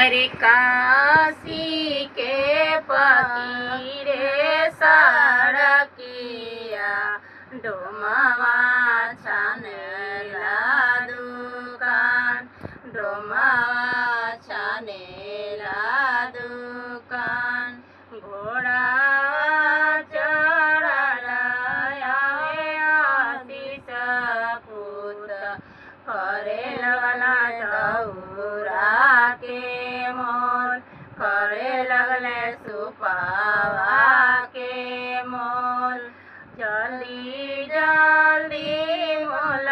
अरे काशी के पकीरे सड़किया डोमवा छानेला दुकान डोमवा छानेला दुकान घोड़ा चढ़ला आवे आशीष पूत करे लगला दौरा के मोल करे लगले सुपावा के मोल जल्दी जल्दी मोल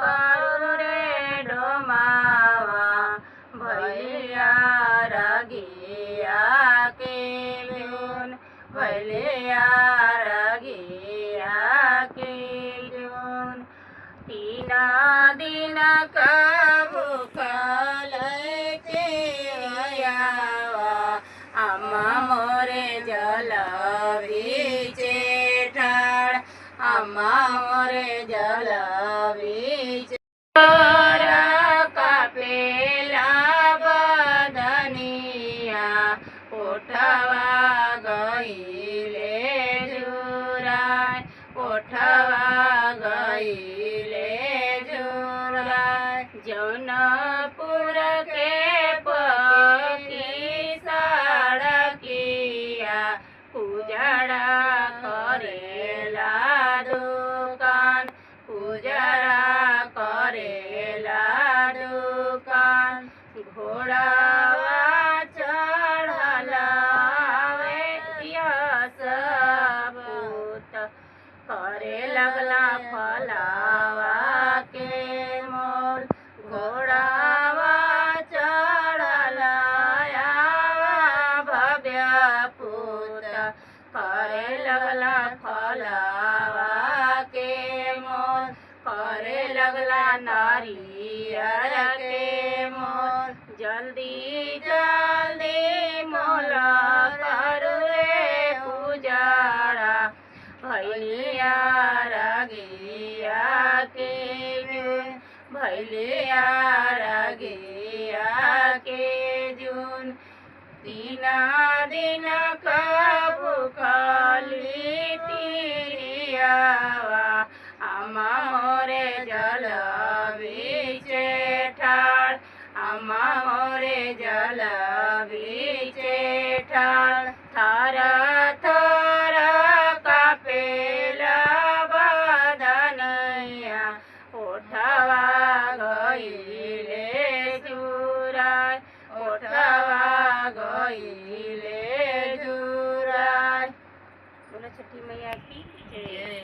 करू रे डोमावा भैया रगिया के जून भैया रगिया के जून तीना दिन कबू कल के आयावा अम्मा मोरे जल बीचे ठाड़ अम्मा मोरे जल बीचे कापेला बदनिया उठवा गईले जुराय उठवा गईले जौनपुर के पकी सड़किया उजड़ा करेला दुकान उजड़ा करेला दुकान घोड़ावा चढ़ला सबूत करे लगला फलावा के मोल घोड़ावा चढ़ला भव्य पूत करे लगला फलावा के मोल करे लगला नारियर के मोल जल्दी जल्दी मोल करू रे उजाड़ा भैया रगिया के जून भैया रगिया के जून तीना दिन कबू खाली तिरियावा अम्मा मोरे जल बीचे ठाड़ अम्मा मोरे जल बीचे ठाड़ थार थार कापेला बदनिया उठवा गईले जुराय उठवा गईले जुराय। बोलो छठी मैया की जय।